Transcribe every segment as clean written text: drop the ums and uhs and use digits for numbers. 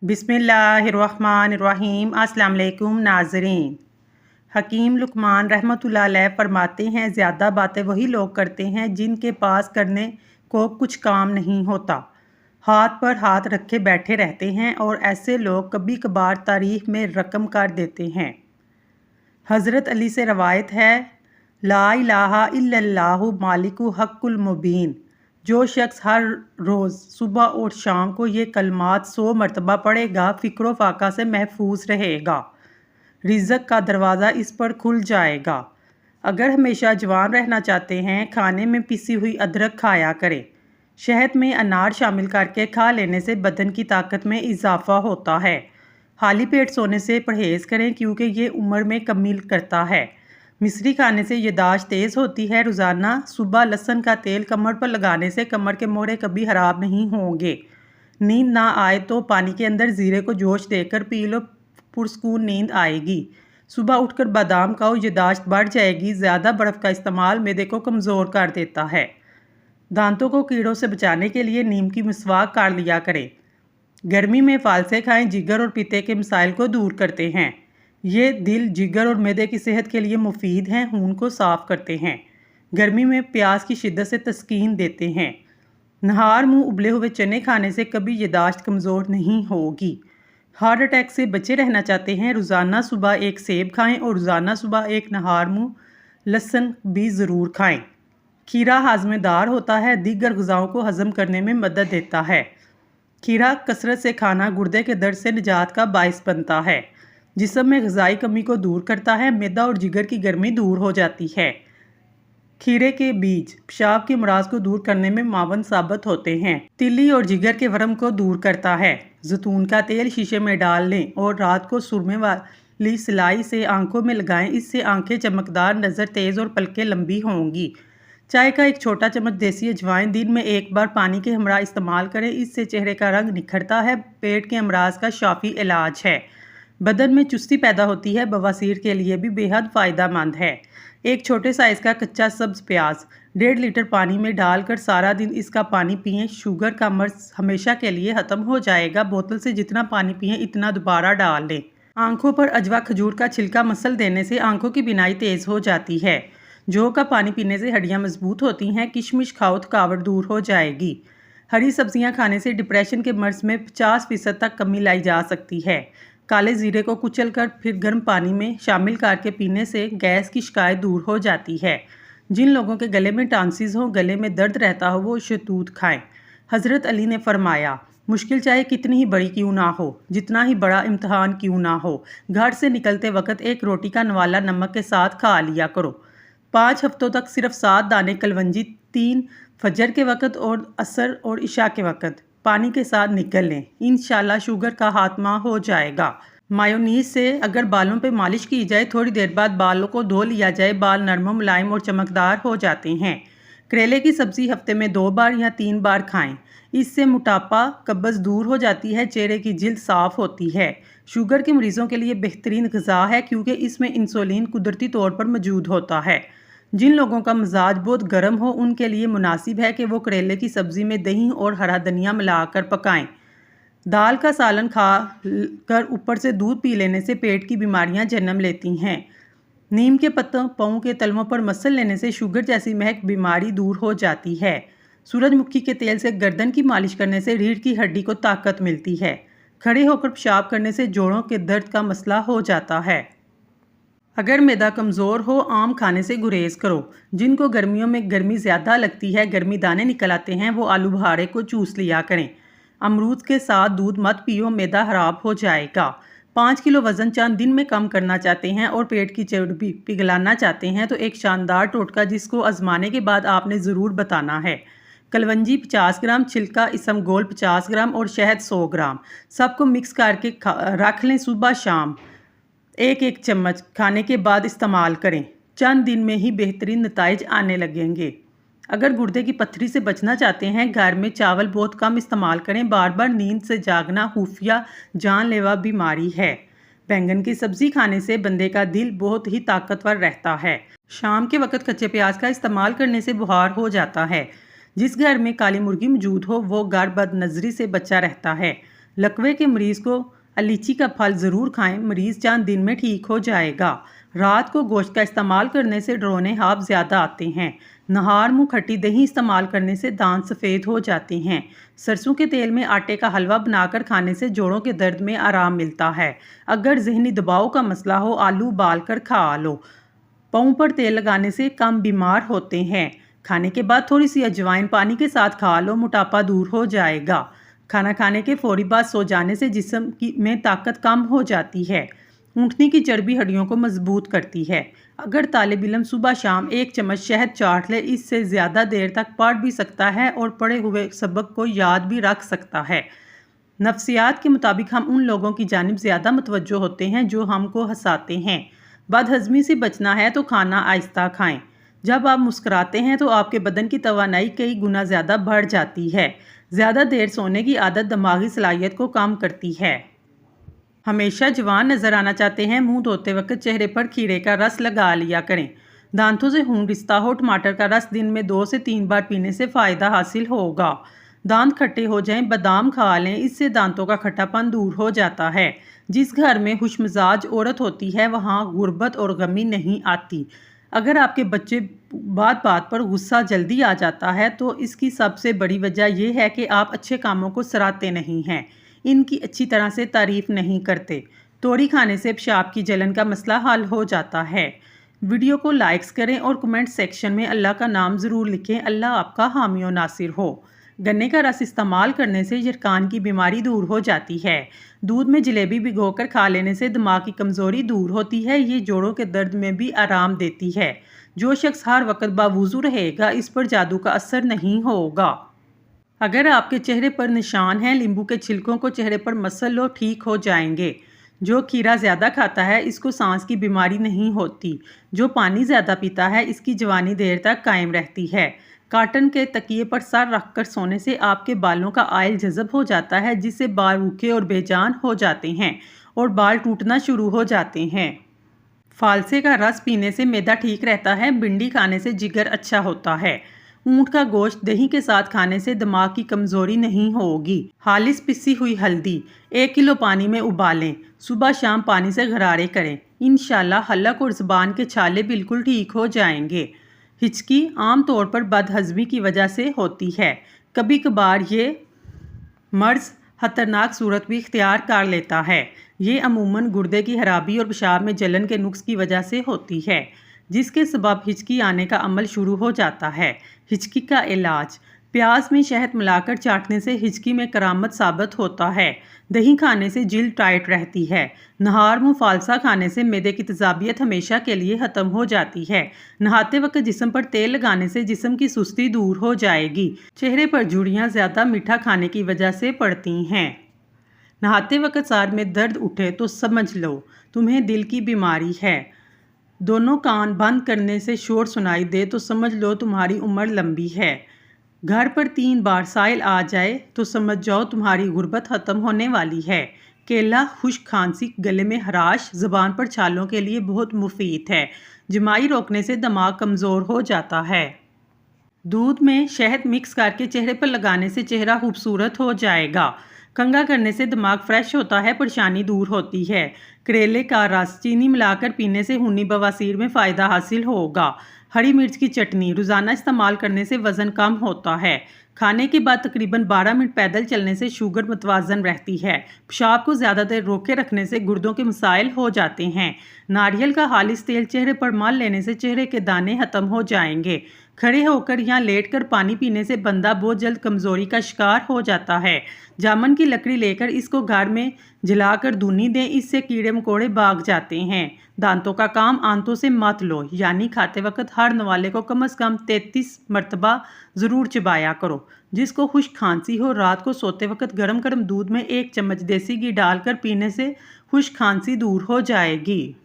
बिस्मिल्लाहिर्रहमानिर्रहीम। अस्सलाम वालेकुम नाज़रीन। हकीम लुकमान रहमतुल्लाह अलैह फरमाते हैं, ज़्यादा बातें वही लोग करते हैं जिनके पास करने को कुछ काम नहीं होता। हाथ पर हाथ रखे बैठे रहते हैं और ऐसे लोग कभी कभार तारीख में रकम कर देते हैं। हज़रत अली से रवायत है, ला इलाहा इल्लल्लाहु मालिकु हक़्क़ुल मुबीन। जो शख्स हर रोज़ सुबह और शाम को ये कलमात 100 मरतबा पढ़ेगा, फ़िक्र फ़ाक़ा से महफूज रहेगा, रिज़्क़ का दरवाज़ा इस पर खुल जाएगा। अगर हमेशा जवान रहना चाहते हैं, खाने में पिसी हुई अदरक खाया करें। शहद में अनार शामिल करके खा लेने से बदन की ताकत में इजाफ़ा होता है। खाली पेट सोने से परहेज़ करें क्योंकि ये उम्र में कमी करता है। मिश्री खाने से याददाश्त तेज़ होती है। रोज़ाना सुबह लहसुन का तेल कमर पर लगाने से कमर के मोड़े कभी ख़राब नहीं होंगे। नींद ना आए तो पानी के अंदर ज़ीरे को जोश देकर पी लो, पुरस्कून नींद आएगी। सुबह उठकर बादाम खाओ, याददाश्त बढ़ जाएगी। ज़्यादा बर्फ़ का इस्तेमाल मैदे को कमज़ोर कर देता है। दांतों को कीड़ों से बचाने के लिए नीम की मिसवाक कर लिया करें। गर्मी में फालसे खाएं, जिगर और पित्ते के मसाइल को दूर करते हैं। ये दिल, जिगर और मैदे की सेहत के लिए मुफीद हैं, खून को साफ़ करते हैं। गर्मी में प्यास की शिद्दत से तस्कीन देते हैं। नहार मुंह उबले हुए चने खाने से कभी याददाश्त कमज़ोर नहीं होगी। हार्ट अटैक से बचे रहना चाहते हैं, रोज़ाना सुबह एक सेब खाएं और रोज़ाना सुबह एक नहार मुंह लहसुन भी ज़रूर खाएं। खीरा हाजमेदार होता है, दीगर ग़िज़ाओं को हज़म करने में मदद देता है। खीरा कसरत से खाना गुर्दे के दर्द से निजात का बाइस बनता है। जिस्म में ग़िज़ाई कमी को दूर करता है। मैदा और जिगर की गर्मी दूर हो जाती है। खीरे के बीज पेशाब के अमराज को दूर करने में मावन साबित होते हैं। तिल्ली और जिगर के वरम को दूर करता है। जैतून का तेल शीशे में डाल लें और रात को सुरमे वाली सिलाई से आंखों में लगाएं। इससे आंखें चमकदार, नज़र तेज़ और पलकें लंबी होंगी। चाय का एक छोटा चम्मच देसी अजवाइन दिन में एक बार पानी के हमरा इस्तेमाल करें। इससे चेहरे का रंग निखरता है। पेट के अमराज का शाफी इलाज है। बदन में चुस्ती पैदा होती है। बवासीर के लिए भी बेहद फ़ायदेमंद है। एक छोटे साइज़ का कच्चा सब्ज़ प्याज 1.5 लीटर पानी में डालकर सारा दिन इसका पानी पिएं। शुगर का मर्ज़ हमेशा के लिए ख़त्म हो जाएगा। बोतल से जितना पानी पिएं इतना दोबारा डाल लें। आंखों पर अजवा खजूर का छिलका मसल देने से आंखों की बिनाई तेज़ हो जाती है। जौ का पानी पीने से हड्डियां मजबूत होती हैं। किशमिश खाओ, थकावट दूर हो जाएगी। हरी सब्जियां खाने से डिप्रेशन के मर्ज़ में 50% तक कमी लाई जा सकती है। काले ज़ीरे को कुचलकर फिर गर्म पानी में शामिल करके पीने से गैस की शिकायत दूर हो जाती है। जिन लोगों के गले में टांसिस हो, गले में दर्द रहता हो, वो शहतूत खाएं। हज़रत अली ने फरमाया, मुश्किल चाहे कितनी ही बड़ी क्यों ना हो, जितना ही बड़ा इम्तहान क्यों ना हो, घर से निकलते वक्त एक रोटी का नवाला नमक के साथ खा लिया करो। 5 हफ्तों तक सिर्फ 7 दाने कलवंजी 3 फजर के वक्त और असर और इशा के वक्त पानी के साथ निकल लें। इंशाल्लाह शुगर का खात्मा हो जाएगा। मायोनीज से अगर बालों पे मालिश की जाए, थोड़ी देर बाद बालों को धो लिया जाए, बाल नरम, मुलायम और चमकदार हो जाते हैं। करेले की सब्ज़ी हफ्ते में 2 बार या 3 बार खाएं। इससे मोटापा, कब्ज़ दूर हो जाती है। चेहरे की जिल्द साफ़ होती है। शुगर के मरीज़ों के लिए बेहतरीन ग़िज़ा है क्योंकि इसमें इंसुलिन कुदरती तौर पर मौजूद होता है। जिन लोगों का मिजाज बहुत गर्म हो, उनके लिए मुनासिब है कि वो करेले की सब्ज़ी में दही और हरा धनिया मिलाकर पकाएं। दाल का सालन खा कर ऊपर से दूध पी लेने से पेट की बीमारियां जन्म लेती हैं। नीम के पत्तों पाँव के तलवों पर मसल लेने से शुगर जैसी महक बीमारी दूर हो जाती है। सूरजमुखी के तेल से गर्दन की मालिश करने से रीढ़ की हड्डी को ताकत मिलती है। खड़े होकर पेशाब करने से जोड़ों के दर्द का मसला हो जाता है। अगर मैदा कमज़ोर हो, आम खाने से गुरेज करो। जिनको गर्मियों में गर्मी ज़्यादा लगती है, गर्मी दाने निकल आते हैं, वो आलू बुखारे को चूस लिया करें। अमरूद के साथ दूध मत पियो, मैदा खराब हो जाएगा। 5 किलो वज़न चंद दिन में कम करना चाहते हैं और पेट की चर्बी पिघलाना चाहते हैं तो एक शानदार टोटका जिसको आजमाने के बाद आपने ज़रूर बताना है। कलवंजी 50 ग्राम, छिलका इसमगोल 50 ग्राम और शहद 100 ग्राम, सबको मिक्स करके रख लें। सुबह शाम एक एक चम्मच खाने के बाद इस्तेमाल करें। चंद दिन में ही बेहतरीन नताइज आने लगेंगे। अगर गुर्दे की पत्थरी से बचना चाहते हैं, घर में चावल बहुत कम इस्तेमाल करें। बार बार नींद से जागना खुफिया जानलेवा बीमारी है। बैंगन की सब्ज़ी खाने से बंदे का दिल बहुत ही ताकतवर रहता है। शाम के वक्त कच्चे प्याज का इस्तेमाल करने से बुखार हो जाता है। जिस घर में काली मुर्गी मौजूद हो, वो घर बदनजरी से बचा रहता है। लकवे के मरीज़ को अलीची का फल ज़रूर खाएं, मरीज़ चंद दिन में ठीक हो जाएगा। रात को गोश्त का इस्तेमाल करने से डरोने हाफ ज़्यादा आते हैं। नहार मुँह खट्टी दही इस्तेमाल करने से दांत सफ़ेद हो जाते हैं। सरसों के तेल में आटे का हलवा बनाकर खाने से जोड़ों के दर्द में आराम मिलता है। अगर ज़हनी दबाव का मसला हो, आलू उबाल कर खा लो। पाँव पर तेल लगाने से कम बीमार होते हैं। खाने के बाद थोड़ी सी अजवाइन पानी के साथ खा लो, मोटापा दूर हो जाएगा। खाना खाने के फौरी बाद सो जाने से जिस्म में ताकत कम हो जाती है। ऊँटनी की चर्बी हड्डियों को मजबूत करती है। अगर तालिब इल्म सुबह शाम 1 चम्मच शहद चाट ले, इससे ज़्यादा देर तक पढ़ भी सकता है और पढ़े हुए सबक को याद भी रख सकता है। नफ्सियात के मुताबिक हम उन लोगों की जानिब ज़्यादा मुतवज्जो होते हैं जो हमको हंसाते हैं। बदहज़मी से बचना है तो खाना आहिस्ता खाएं। जब आप मुस्कुराते हैं तो आपके बदन की तवानाई कई गुना ज़्यादा बढ़ जाती है। ज़्यादा देर सोने की आदत दिमागी सलाहियत को कम करती है। हमेशा जवान नज़र आना चाहते हैं, मुंह धोते वक्त चेहरे पर खीरे का रस लगा लिया करें। दांतों से खून रिश्ता हो, टमाटर का रस दिन में 2 से 3 बार पीने से फ़ायदा हासिल होगा। दांत खट्टे हो जाएं, बादाम खा लें, इससे दांतों का खट्टापन दूर हो जाता है। जिस घर में खुशमिजाज औरत होती है वहाँ गुर्बत और गमी नहीं आती। अगर आपके बच्चे बात बात पर गुस्सा जल्दी आ जाता है तो इसकी सबसे बड़ी वजह यह है कि आप अच्छे कामों को सराहते नहीं हैं, इनकी अच्छी तरह से तारीफ नहीं करते। तोड़ी खाने से पेशाब की जलन का मसला हल हो जाता है। वीडियो को लाइक्स करें और कमेंट सेक्शन में अल्लाह का नाम ज़रूर लिखें। अल्लाह आपका हामी और नासिर हो। गन्ने का रस इस्तेमाल करने से यरकान की बीमारी दूर हो जाती है। दूध में जलेबी भिगोकर खा लेने से दिमाग की कमज़ोरी दूर होती है। ये जोड़ों के दर्द में भी आराम देती है। जो शख्स हर वक्त बावुज़ू रहेगा, इस पर जादू का असर नहीं होगा। अगर आपके चेहरे पर निशान हैं, नींबू के छिलकों को चेहरे पर मसल लो, ठीक हो जाएंगे। जो खीरा ज़्यादा खाता है, इसको सांस की बीमारी नहीं होती। जो पानी ज़्यादा पीता है, इसकी जवानी देर तक कायम रहती है। काटन के तकिए पर सर रखकर सोने से आपके बालों का आयल जज़ब हो जाता है, जिससे बाल रूखे और बेजान हो जाते हैं और बाल टूटना शुरू हो जाते हैं। फालसे का रस पीने से मैदा ठीक रहता है। भिंडी खाने से जिगर अच्छा होता है। ऊँट का गोश्त दही के साथ खाने से दिमाग की कमज़ोरी नहीं होगी। हालिस पिसी हुई हल्दी 1 किलो पानी में उबालें, सुबह शाम पानी से गरारे करें। इंशाल्लाह हलक और ज़ुबान के छाले बिल्कुल ठीक हो जाएंगे। हिचकी आम तौर पर बदहज़मी की वजह से होती है। कभी कभार ये मर्ज़ खतरनाक सूरत भी इख्तियार कर लेता है। ये अमूमन गुर्दे की खराबी और पेशाब में जलन के नुक्स की वजह से होती है, जिसके सबब हिचकी आने का अमल शुरू हो जाता है। हिचकी का इलाज प्याज में शहद मिलाकर चाटने से हिचकी में करामत साबित होता है। दही खाने से जिल्द टाइट रहती है। नहार मुँह फालसा खाने से मैदे की तेज़ाबियत हमेशा के लिए ख़त्म हो जाती है। नहाते वक्त जिस्म पर तेल लगाने से जिस्म की सुस्ती दूर हो जाएगी। चेहरे पर झुर्रियाँ ज़्यादा मीठा खाने की वजह से पड़ती हैं। नहाते वक्त सर में दर्द उठे तो समझ लो तुम्हें दिल की बीमारी है। दोनों कान बंद करने से शोर सुनाई दे तो समझ लो तुम्हारी उम्र लंबी है। घर पर 3 बार साइल आ जाए तो समझ जाओ तुम्हारी गुर्बत ख़त्म होने वाली है। केला खुश्क खांसी, गले में खराश, ज़ुबान पर छालों के लिए बहुत मुफीद है। जमाई रोकने से दिमाग कमज़ोर हो जाता है। दूध में शहद मिक्स करके चेहरे पर लगाने से चेहरा खूबसूरत हो जाएगा। कंघा करने से दिमाग फ्रेश होता है, परेशानी दूर होती है। करेले का रस चीनी मिलाकर पीने से खूनी बवासीर में फ़ायदा हासिल होगा। हरी मिर्च की चटनी रोज़ाना इस्तेमाल करने से वज़न कम होता है। खाने के बाद तकरीबन 12 मिनट पैदल चलने से शुगर मुतवाज़न रहती है। पेशाब को ज़्यादा देर रोके रखने से गुर्दों के मसाइल हो जाते हैं। नारियल का खालिस तेल चेहरे पर मल लेने से चेहरे के दाने ख़त्म हो जाएंगे। खड़े होकर या लेटकर पानी पीने से बंदा बहुत जल्द कमज़ोरी का शिकार हो जाता है। जामुन की लकड़ी लेकर इसको घर में जलाकर धुनी दें, इससे कीड़े मकोड़े भाग जाते हैं। दांतों का काम आंतों से मत लो, यानी खाते वक्त हर नवाले को कम से कम 33 मरतबा ज़रूर चबाया करो। जिसको खुश्क खांसी हो, रात को सोते वक्त गरम गरम दूध में 1 चम्मच देसी घी डालकर पीने से खुश्क खांसी दूर हो जाएगी।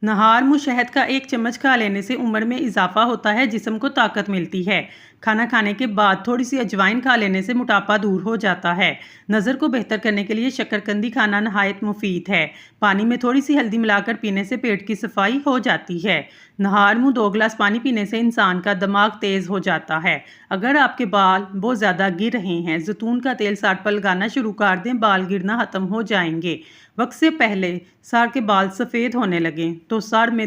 नहार मुँह शहद का 1 चम्मच खा लेने से उम्र में इजाफा होता है, जिस्म को ताकत मिलती है। کھانا کھانے کے بعد تھوڑی سی اجوائن کھا لینے سے موٹاپا دور ہو جاتا ہے۔ نظر کو بہتر کرنے کے لیے شکرقندی کھانا نہایت مفید ہے۔ پانی میں تھوڑی سی ہلدی ملا کر پینے سے پیٹ کی صفائی ہو جاتی ہے۔ نہار منہ 2 گلاس پانی پینے سے انسان کا دماغ تیز ہو جاتا ہے۔ اگر آپ کے بال بہت زیادہ گر رہے ہیں، زیتون کا تیل سر پر لگانا شروع کر دیں، بال گرنا ختم ہو جائیں گے۔ وقت سے پہلے سر کے بال سفید ہونے لگیں تو سر میں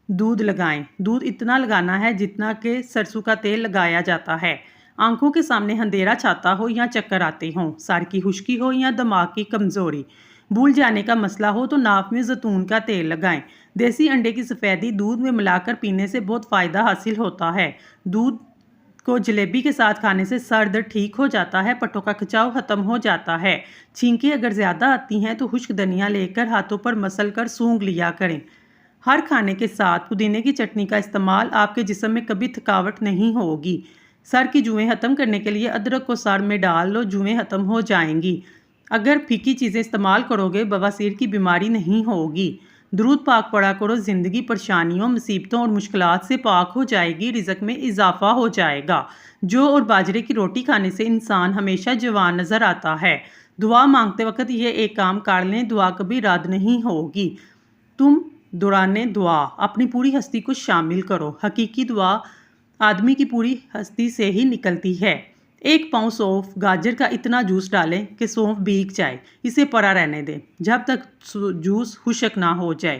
دودھ لگائیں۔ دودھ اتنا لگانا ہے جتنا کہ سرسوں کا تیل لگایا جاتا ہے۔ آنکھوں کے سامنے اندھیرا چھاتا ہو یا چکر آتے ہوں، سر کی خشکی ہو یا دماغ کی کمزوری، بھول جانے کا مسئلہ ہو تو ناف میں زیتون کا تیل لگائیں۔ دیسی انڈے کی سفیدی دودھ میں ملا کر پینے سے بہت فائدہ حاصل ہوتا ہے۔ دودھ کو جلیبی کے ساتھ کھانے سے سر درد ٹھیک ہو جاتا ہے، پٹھوں کا کھچاؤ ختم ہو جاتا ہے۔ چھینکیں اگر زیادہ آتی ہیں تو خشک دھنیا لے کر ہاتھوں پر مسل کر سونگھ لیا کریں۔ ہر کھانے کے ساتھ پودینے کی چٹنی کا استعمال آپ کے جسم میں کبھی تھکاوٹ نہیں ہوگی۔ سر کی جوئیں ختم کرنے کے لیے ادرک کو سر میں ڈال لو، جوئیں ختم ہو جائیں گی۔ اگر پھیکی چیزیں استعمال کرو گے بواسیر کی بیماری نہیں ہوگی۔ درود پاک پڑھا کرو، زندگی پریشانیوں، مصیبتوں اور مشکلات سے پاک ہو جائے گی، رزق میں اضافہ ہو جائے گا۔ جو اور باجرے کی روٹی کھانے سے انسان ہمیشہ جوان نظر آتا ہے۔ دعا مانگتے وقت یہ ایک کام کر لیں، دعا کبھی رد نہیں ہوگی۔ تم دوران دعا اپنی پوری ہستی کو شامل کرو۔ حقیقی دعا آدمی کی پوری ہستی سے ہی نکلتی ہے۔ 1 پاؤں سونف گاجر کا اتنا جوس ڈالیں کہ سونف بھیگ جائے، اسے پڑا رہنے دیں جب تک جوس خشک نہ ہو جائے۔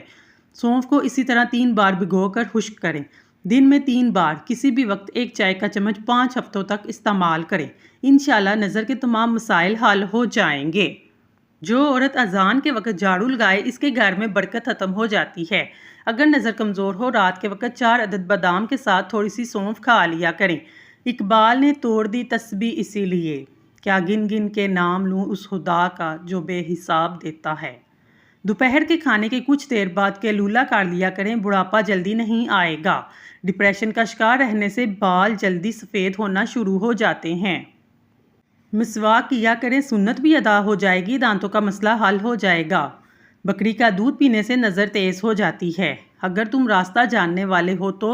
سونف کو اسی طرح 3 بار بھگو کر خشک کریں۔ دن میں 3 بار کسی بھی وقت 1 چائے کا چمچ 5 ہفتوں تک استعمال کریں۔ انشاءاللہ نظر کے تمام مسائل حل ہو جائیں گے۔ جو عورت اذان کے وقت جھاڑو لگائے اس کے گھر میں برکت ختم ہو جاتی ہے۔ اگر نظر کمزور ہو، رات کے وقت 4 عدد بادام کے ساتھ تھوڑی سی سونف کھا لیا کریں۔ اقبال نے توڑ دی تسبیح اسی لیے، کیا گن گن کے نام لوں اس خدا کا جو بے حساب دیتا ہے۔ دوپہر کے کھانے کے کچھ دیر بعد کیلولا کر لیا کریں، بڑھاپا جلدی نہیں آئے گا۔ ڈپریشن کا شکار رہنے سے بال جلدی سفید ہونا شروع ہو جاتے ہیں۔ مسواک کیا کریں، سنت بھی ادا ہو جائے گی، دانتوں کا مسئلہ حل ہو جائے گا۔ بکری کا دودھ پینے سے نظر تیز ہو جاتی ہے۔ اگر تم راستہ جاننے والے ہو تو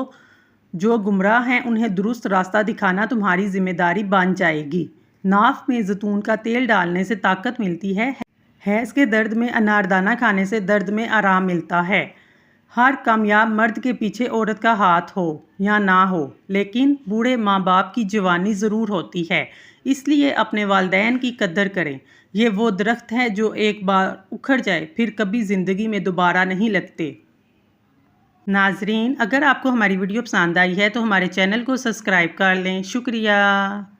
جو گمراہ ہیں انہیں درست راستہ دکھانا تمہاری ذمہ داری بن جائے گی۔ ناف میں زیتون کا تیل ڈالنے سے طاقت ملتی ہے۔ حیض کے درد میں اناردانہ کھانے سے درد میں آرام ملتا ہے۔ ہر کامیاب مرد کے پیچھے عورت کا ہاتھ ہو یا نہ ہو، لیکن بوڑھے ماں باپ کی جوانی ضرور ہوتی ہے، اس لیے اپنے والدین کی قدر کریں۔ یہ وہ درخت ہے جو ایک بار اکھڑ جائے پھر کبھی زندگی میں دوبارہ نہیں لگتے۔ ناظرین، اگر آپ کو ہماری ویڈیو پسند آئی ہے تو ہمارے چینل کو سبسکرائب کر لیں۔ شکریہ۔